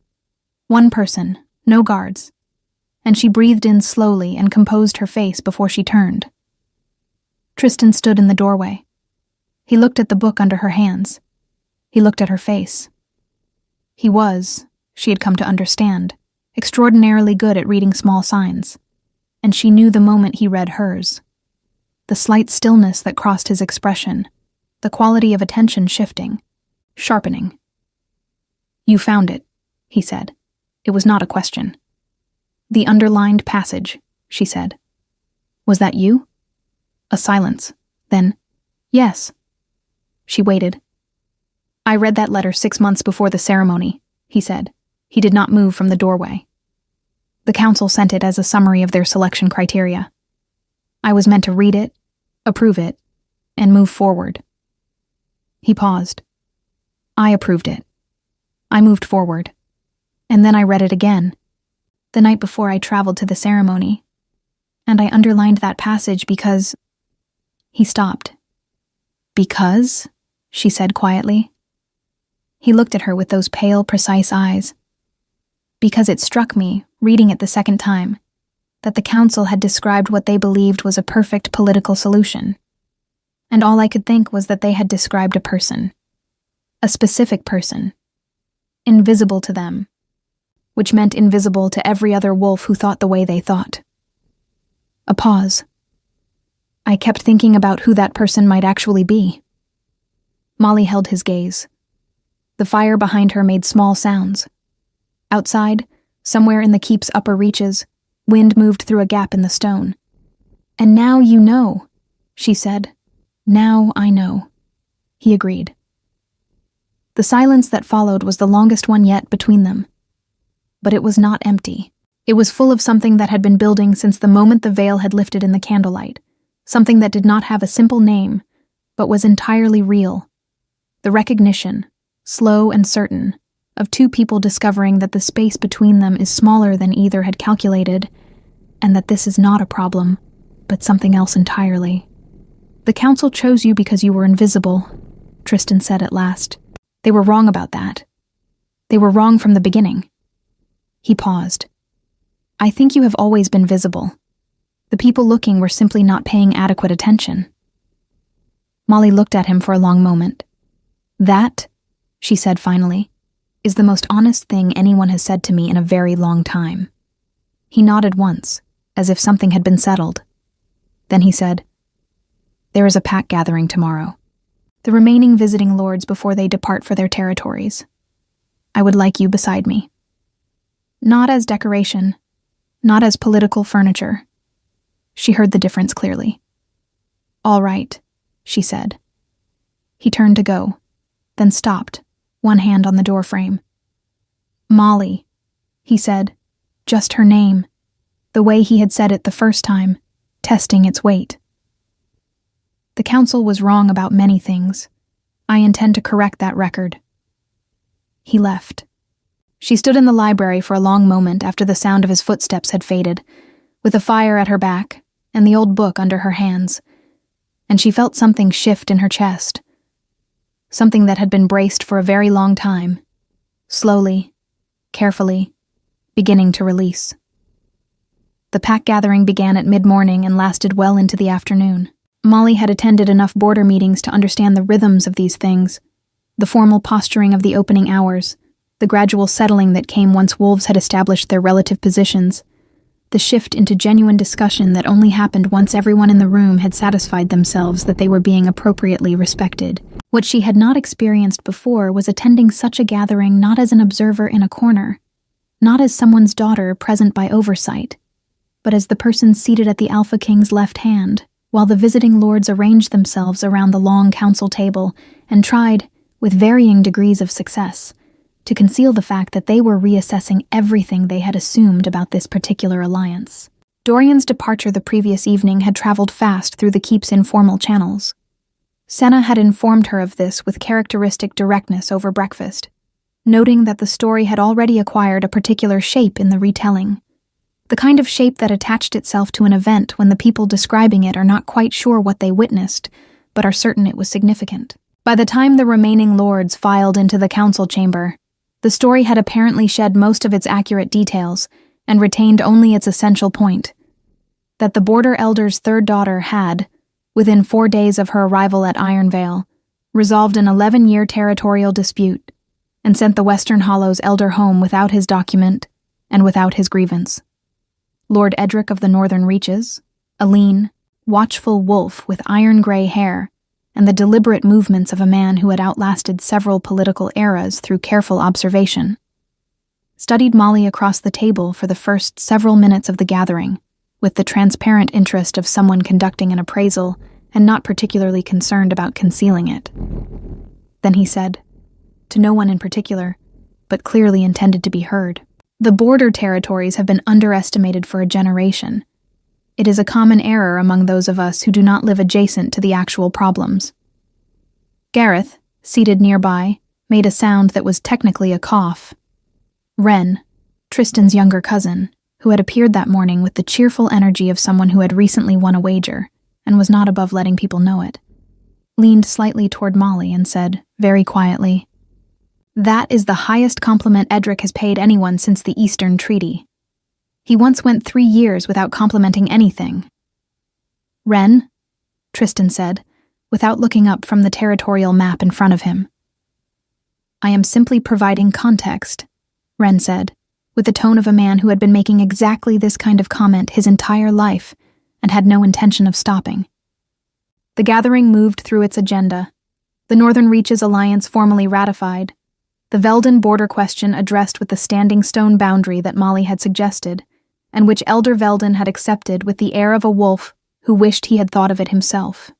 One person, no guards, and she breathed in slowly and composed her face before she turned. Tristan stood in the doorway. He looked at the book under her hands. He looked at her face. He was, she had come to understand, extraordinarily good at reading small signs, and she knew the moment he read hers. The slight stillness that crossed his expression, the quality of attention shifting, sharpening. "You found it," he said. It was not a question. "The underlined passage," she said. "Was that you?" A silence. Then, "Yes." She waited. "I read that letter 6 months before the ceremony," he said. He did not move from the doorway. "The council sent it as a summary of their selection criteria. I was meant to read it, approve it, and move forward." He paused. "I approved it. I moved forward. And then I read it again, the night before I traveled to the ceremony, and I underlined that passage because—" He stopped. "Because?" she said quietly. He looked at her with those pale, precise eyes. "Because it struck me, reading it the second time, that the council had described what they believed was a perfect political solution. And all I could think was that they had described a person. A specific person. Invisible to them. Which meant invisible to every other wolf who thought the way they thought." A pause. "I kept thinking about who that person might actually be." Molly held his gaze. The fire behind her made small sounds. Outside, somewhere in the keep's upper reaches, wind moved through a gap in the stone. "And now you know," she said. "Now I know." He agreed. The silence that followed was the longest one yet between them. But it was not empty. It was full of something that had been building since the moment the veil had lifted in the candlelight, something that did not have a simple name, but was entirely real. The recognition, slow and certain, of two people discovering that the space between them is smaller than either had calculated, and that this is not a problem, but something else entirely. "The council chose you because you were invisible," Tristan said at last. "They were wrong about that. They were wrong from the beginning." He paused. "I think you have always been visible. The people looking were simply not paying adequate attention." Molly looked at him for a long moment. "That," she said finally, "is the most honest thing anyone has said to me in a very long time." He nodded once, as if something had been settled. Then he said, "There is a pack gathering tomorrow. The remaining visiting lords before they depart for their territories. I would like you beside me. Not as decoration, not as political furniture. She heard the difference clearly. "All right," she said. He turned to go, then stopped, one hand on the doorframe. "Molly," he said, just her name, the way he had said it the first time, testing its weight. "The council was wrong about many things. I intend to correct that record." He left. She stood in the library for a long moment after the sound of his footsteps had faded, with a fire at her back and the old book under her hands, and she felt something shift in her chest. Something that had been braced for a very long time, slowly, carefully, beginning to release. The pack gathering began at mid-morning and lasted well into the afternoon. Molly had attended enough border meetings to understand the rhythms of these things, the formal posturing of the opening hours, the gradual settling that came once wolves had established their relative positions, the shift into genuine discussion that only happened once everyone in the room had satisfied themselves that they were being appropriately respected. What she had not experienced before was attending such a gathering not as an observer in a corner, not as someone's daughter present by oversight, but as the person seated at the Alpha King's left hand, while the visiting lords arranged themselves around the long council table and tried, with varying degrees of success, to conceal the fact that they were reassessing everything they had assumed about this particular alliance. Dorian's departure the previous evening had traveled fast through the keep's informal channels. Senna had informed her of this with characteristic directness over breakfast, noting that the story had already acquired a particular shape in the retelling, the kind of shape that attached itself to an event when the people describing it are not quite sure what they witnessed, but are certain it was significant. By the time the remaining lords filed into the council chamber, the story had apparently shed most of its accurate details and retained only its essential point, that the border elder's third daughter had, within 4 days of her arrival at Ironvale, resolved an 11-year territorial dispute and sent the Western Hollows elder home without his document and without his grievance. Lord Edric of the Northern Reaches, a lean, watchful wolf with iron-gray hair, and the deliberate movements of a man who had outlasted several political eras through careful observation, studied Molly across the table for the first several minutes of the gathering, with the transparent interest of someone conducting an appraisal and not particularly concerned about concealing it. Then he said, to no one in particular, but clearly intended to be heard, "The border territories have been underestimated for a generation. It is a common error among those of us who do not live adjacent to the actual problems." Gareth, seated nearby, made a sound that was technically a cough. Ren, Tristan's younger cousin, who had appeared that morning with the cheerful energy of someone who had recently won a wager and was not above letting people know it, leaned slightly toward Molly and said, very quietly, "That is the highest compliment Edric has paid anyone since the Eastern Treaty. He once went 3 years without complimenting anything." "Ren," Tristan said, without looking up from the territorial map in front of him. "I am simply providing context," Ren said, with the tone of a man who had been making exactly this kind of comment his entire life and had no intention of stopping. The gathering moved through its agenda. The Northern Reaches Alliance formally ratified, the Veldon border question addressed with the standing stone boundary that Molly had suggested, and which Elder Veldon had accepted with the air of a wolf who wished he had thought of it himself.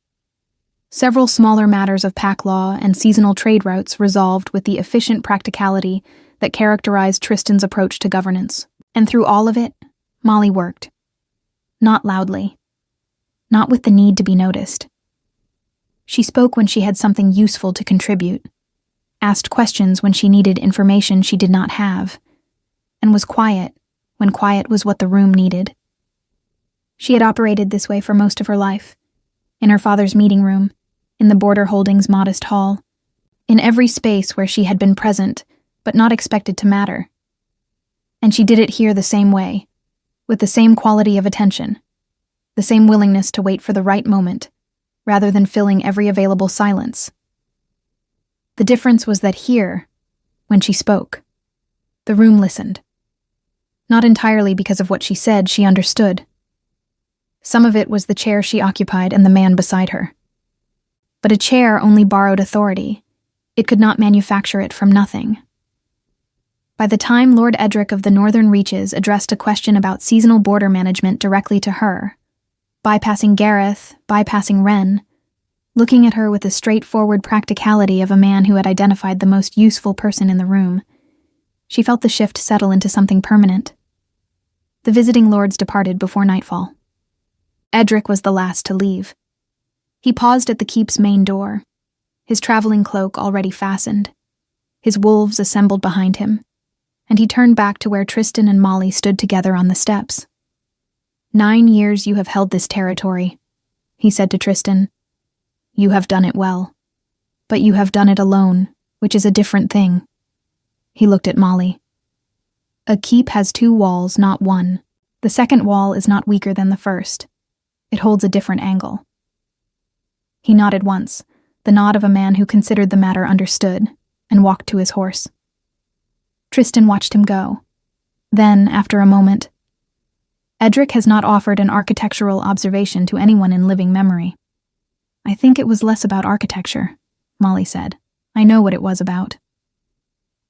Several smaller matters of pack law and seasonal trade routes resolved with the efficient practicality that characterized Tristan's approach to governance. And through all of it, Molly worked. Not loudly. Not with the need to be noticed. She spoke when she had something useful to contribute, asked questions when she needed information she did not have, and was quiet when quiet was what the room needed. She had operated this way for most of her life, in her father's meeting room, in the Border Holdings' modest hall, in every space where she had been present but not expected to matter. And she did it here the same way, with the same quality of attention, the same willingness to wait for the right moment, rather than filling every available silence. The difference was that here, when she spoke, the room listened. Not entirely because of what she said, she understood. Some of it was the chair she occupied and the man beside her. But a chair only borrowed authority. It could not manufacture it from nothing. By the time Lord Edric of the Northern Reaches addressed a question about seasonal border management directly to her, bypassing Gareth, bypassing Wren, looking at her with the straightforward practicality of a man who had identified the most useful person in the room, she felt the shift settle into something permanent. The visiting lords departed before nightfall. Edric was the last to leave. He paused at the keep's main door, his traveling cloak already fastened, his wolves assembled behind him, and he turned back to where Tristan and Molly stood together on the steps. 9 years you have held this territory, he said to Tristan. You have done it well, but you have done it alone, which is a different thing. He looked at Molly. A keep has 2 walls, not 1. The second wall is not weaker than the first. It holds a different angle. He nodded once, the nod of a man who considered the matter understood, and walked to his horse. Tristan watched him go. Then, after a moment, Edric has not offered an architectural observation to anyone in living memory. I think it was less about architecture, Molly said. I know what it was about.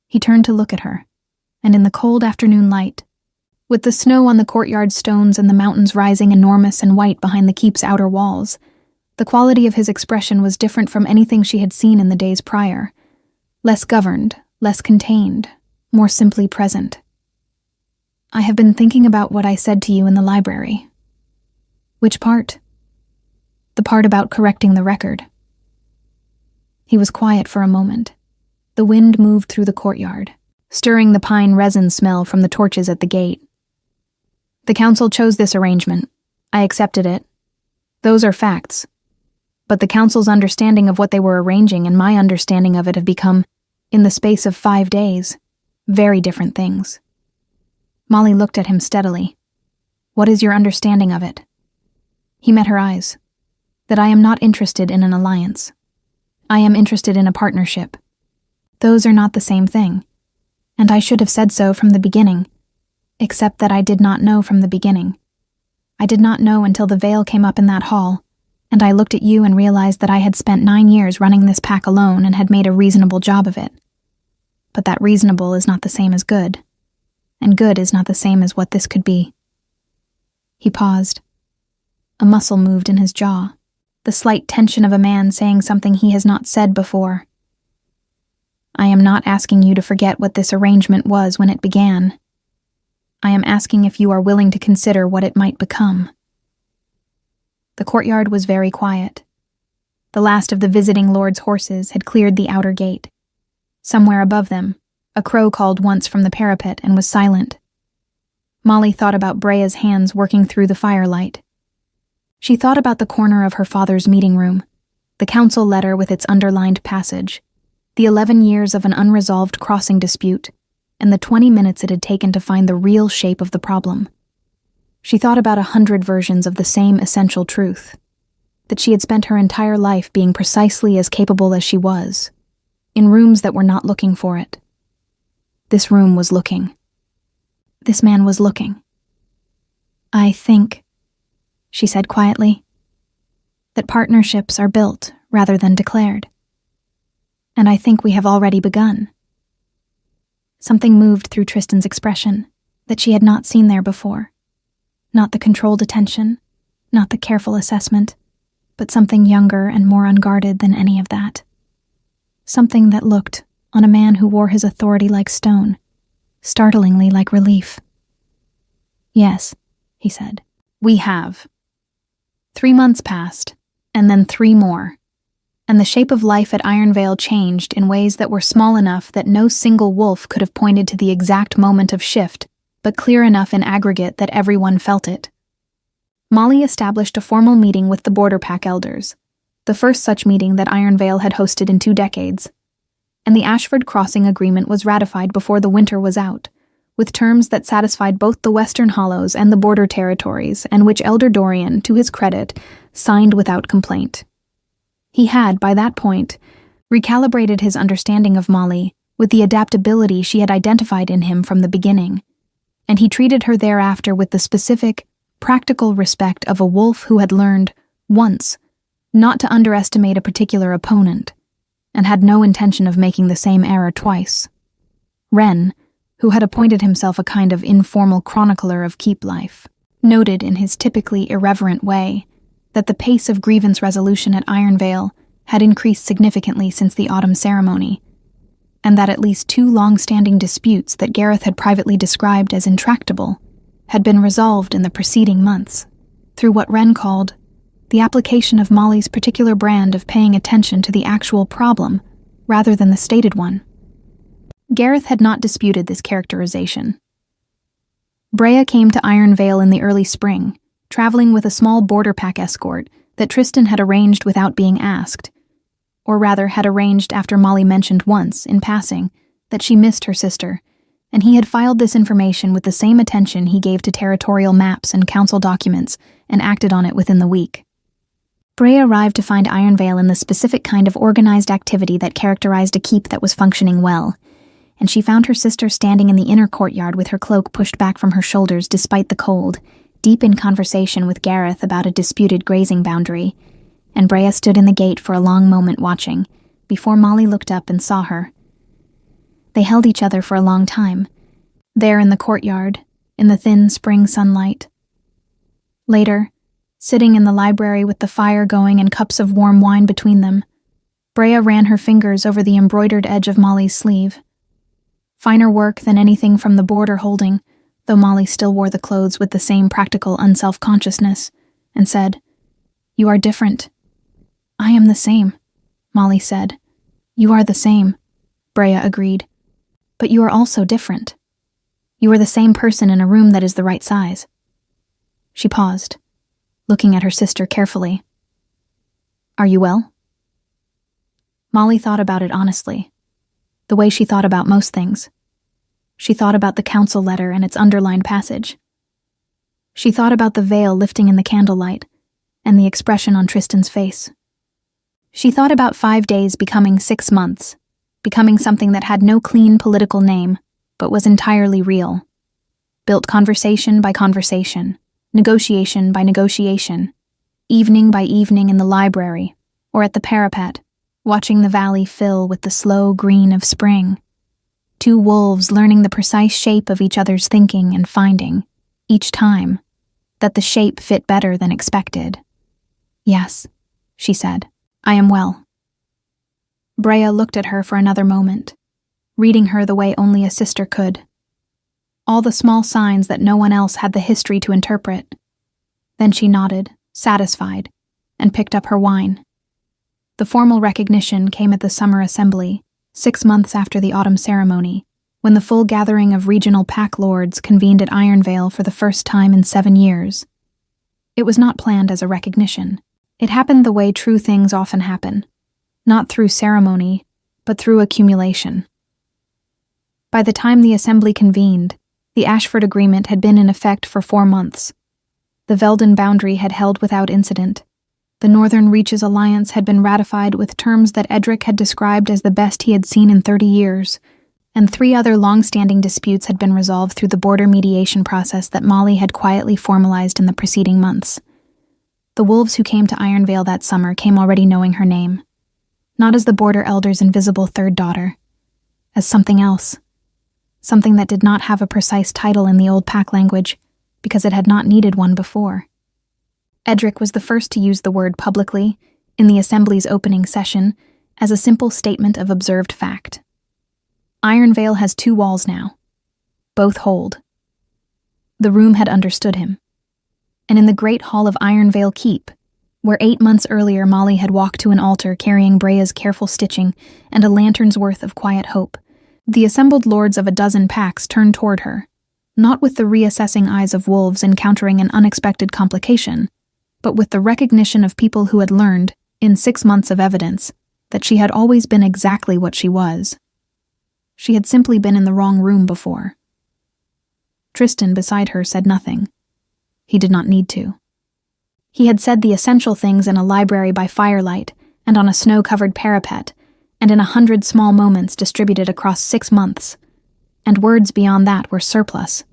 He turned to look at her, and in the cold afternoon light, with the snow on the courtyard stones and the mountains rising enormous and white behind the keep's outer walls, the quality of his expression was different from anything she had seen in the days prior, less governed, less contained, more simply present. I have been thinking about what I said to you in the library. Which part? The part about correcting the record. He was quiet for a moment. The wind moved through the courtyard, stirring the pine resin smell from the torches at the gate. The council chose this arrangement. I accepted it. Those are facts. But the council's understanding of what they were arranging and my understanding of it have become, in the space of 5 days, very different things. Molly looked at him steadily. What is your understanding of it? He met her eyes. That I am not interested in an alliance. I am interested in a partnership. Those are not the same thing. And I should have said so from the beginning, except that I did not know from the beginning. I did not know until the veil came up in that hall, and I looked at you and realized that I had spent 9 years running this pack alone and had made a reasonable job of it. But that reasonable is not the same as good, and good is not the same as what this could be. He paused. A muscle moved in his jaw, the slight tension of a man saying something he has not said before. I am not asking you to forget what this arrangement was when it began. I am asking if you are willing to consider what it might become. The courtyard was very quiet. The last of the visiting lord's horses had cleared the outer gate. Somewhere above them, a crow called once from the parapet and was silent. Molly thought about Brea's hands working through the firelight. She thought about the corner of her father's meeting room, the council letter with its underlined passage, the 11 years of an unresolved crossing dispute, and the 20 minutes it had taken to find the real shape of the problem. She thought about 100 versions of the same essential truth, that she had spent her entire life being precisely as capable as she was, in rooms that were not looking for it. This room was looking. This man was looking. I think, she said quietly, that partnerships are built rather than declared. And I think we have already begun. Something moved through Tristan's expression that she had not seen there before. Not the controlled attention, not the careful assessment, but something younger and more unguarded than any of that. Something that looked, on a man who wore his authority like stone, startlingly like relief. Yes, he said, we have. 3 months passed, and then 3 more, and the shape of life at Ironvale changed in ways that were small enough that no single wolf could have pointed to the exact moment of shift, but clear enough in aggregate that everyone felt it. Molly established a formal meeting with the Border Pack elders, the first such meeting that Ironvale had hosted in 2 decades, and the Ashford Crossing Agreement was ratified before the winter was out, with terms that satisfied both the Western Hollows and the border territories, and which Elder Dorian, to his credit, signed without complaint. He had, by that point, recalibrated his understanding of Molly with the adaptability she had identified in him from the beginning, and he treated her thereafter with the specific, practical respect of a wolf who had learned, once, not to underestimate a particular opponent, and had no intention of making the same error twice. Wren, who had appointed himself a kind of informal chronicler of keep life, noted in his typically irreverent way that the pace of grievance resolution at Ironvale had increased significantly since the autumn ceremony, and that at least 2 long-standing disputes that Gareth had privately described as intractable had been resolved in the preceding months, through what Wren called the application of Molly's particular brand of paying attention to the actual problem rather than the stated one. Gareth had not disputed this characterization. Brea came to Ironvale in the early spring, traveling with a small border pack escort that Tristan had arranged without being asked, or rather had arranged after Molly mentioned once, in passing, that she missed her sister, and he had filed this information with the same attention he gave to territorial maps and council documents and acted on it within the week. Brea arrived to find Ironvale in the specific kind of organized activity that characterized a keep that was functioning well, and she found her sister standing in the inner courtyard with her cloak pushed back from her shoulders despite the cold, deep in conversation with Gareth about a disputed grazing boundary, and Brea stood in the gate for a long moment watching, before Molly looked up and saw her. They held each other for a long time, there in the courtyard, in the thin spring sunlight. Later, sitting in the library with the fire going and cups of warm wine between them, Brea ran her fingers over the embroidered edge of Molly's sleeve. Finer work than anything from the border holding, though Molly still wore the clothes with the same practical unself-consciousness, and said, "You are different." "I am the same," Molly said. "You are the same," Brea agreed. "But you are also different. You are the same person in a room that is the right size." She paused, looking at her sister carefully. "Are you well?" Molly thought about it honestly, the way she thought about most things. She thought about the council letter and its underlined passage. She thought about the veil lifting in the candlelight and the expression on Tristan's face. She thought about 5 days becoming 6 months, becoming something that had no clean political name, but was entirely real. Built conversation by conversation, negotiation by negotiation, evening by evening in the library or at the parapet, watching the valley fill with the slow green of spring. 2 wolves learning the precise shape of each other's thinking and finding, each time, that the shape fit better than expected. "Yes," she said, "I am well." Brea looked at her for another moment, reading her the way only a sister could. All the small signs that no one else had the history to interpret. Then she nodded, satisfied, and picked up her wine. The formal recognition came at the summer assembly, 6 months after the autumn ceremony, when the full gathering of regional pack lords convened at Ironvale for the first time in 7 years. It was not planned as a recognition. It happened the way true things often happen, not through ceremony, but through accumulation. By the time the assembly convened, the Ashford Agreement had been in effect for 4 months. The Veldon boundary had held without incident. The Northern Reaches Alliance had been ratified with terms that Edric had described as the best he had seen in 30 years, and 3 other long-standing disputes had been resolved through the border mediation process that Molly had quietly formalized in the preceding months. The wolves who came to Ironvale that summer came already knowing her name, not as the border elder's invisible third daughter, as something else, something that did not have a precise title in the old pack language, because it had not needed one before. Edric was the first to use the word publicly, in the Assembly's opening session, as a simple statement of observed fact. Ironvale has 2 walls now. Both hold. The room had understood him. And in the great hall of Ironvale Keep, where 8 months earlier Molly had walked to an altar carrying Brea's careful stitching and a lantern's worth of quiet hope, the assembled lords of a dozen packs turned toward her, not with the reassessing eyes of wolves encountering an unexpected complication, but with the recognition of people who had learned, in 6 months of evidence, that she had always been exactly what she was. She had simply been in the wrong room before. Tristan beside her said nothing. He did not need to. He had said the essential things in a library by firelight and on a snow-covered parapet, and in 100 small moments distributed across 6 months, and words beyond that were surplus.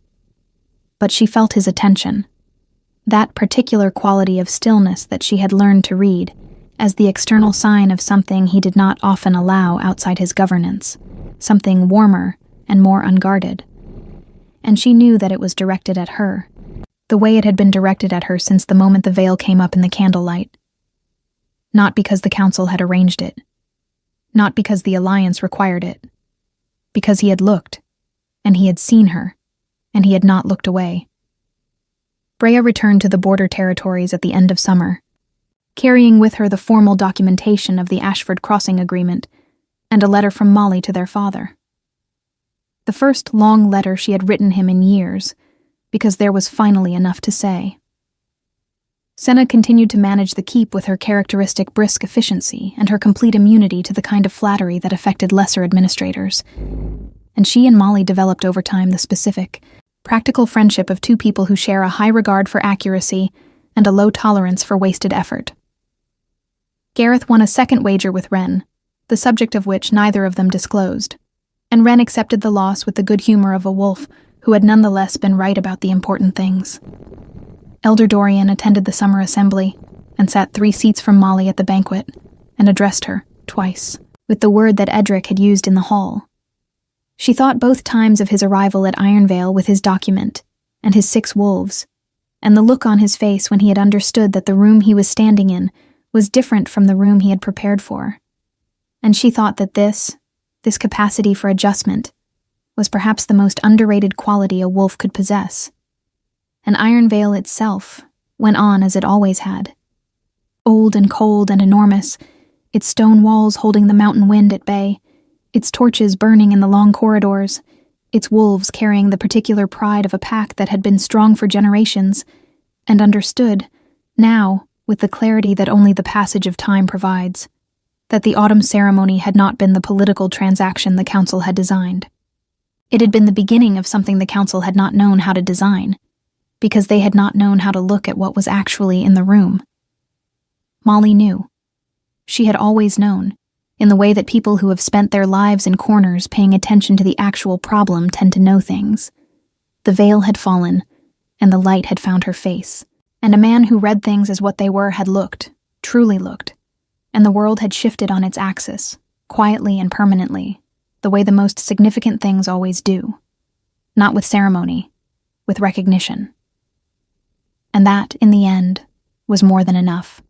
But she felt his attention, that particular quality of stillness that she had learned to read, as the external sign of something he did not often allow outside his governance, something warmer and more unguarded, and she knew that it was directed at her, the way it had been directed at her since the moment the veil came up in the candlelight. Not because the council had arranged it, not because the alliance required it, because he had looked, and he had seen her, and he had not looked away. Brea returned to the border territories at the end of summer, carrying with her the formal documentation of the Ashford Crossing Agreement and a letter from Molly to their father. The first long letter she had written him in years, because there was finally enough to say. Senna continued to manage the keep with her characteristic brisk efficiency and her complete immunity to the kind of flattery that affected lesser administrators, and she and Molly developed over time the specific, practical friendship of two people who share a high regard for accuracy and a low tolerance for wasted effort. Gareth won a second wager with Wren, the subject of which neither of them disclosed, and Wren accepted the loss with the good humor of a wolf who had nonetheless been right about the important things. Elder Dorian attended the summer assembly and sat 3 seats from Molly at the banquet and addressed her, twice, with the word that Edric had used in the hall. She thought both times of his arrival at Ironvale with his document and his 6 wolves, and the look on his face when he had understood that the room he was standing in was different from the room he had prepared for. And she thought that this capacity for adjustment, was perhaps the most underrated quality a wolf could possess. And Ironvale itself went on as it always had. Old and cold and enormous, its stone walls holding the mountain wind at bay, its torches burning in the long corridors, its wolves carrying the particular pride of a pack that had been strong for generations, and understood, now, with the clarity that only the passage of time provides, that the autumn ceremony had not been the political transaction the council had designed. It had been the beginning of something the council had not known how to design, because they had not known how to look at what was actually in the room. Molly knew. She had always known, in the way that people who have spent their lives in corners paying attention to the actual problem tend to know things. The veil had fallen, and the light had found her face, and a man who read things as what they were had looked, truly looked, and the world had shifted on its axis, quietly and permanently, the way the most significant things always do. Not with ceremony, with recognition. And that, in the end, was more than enough.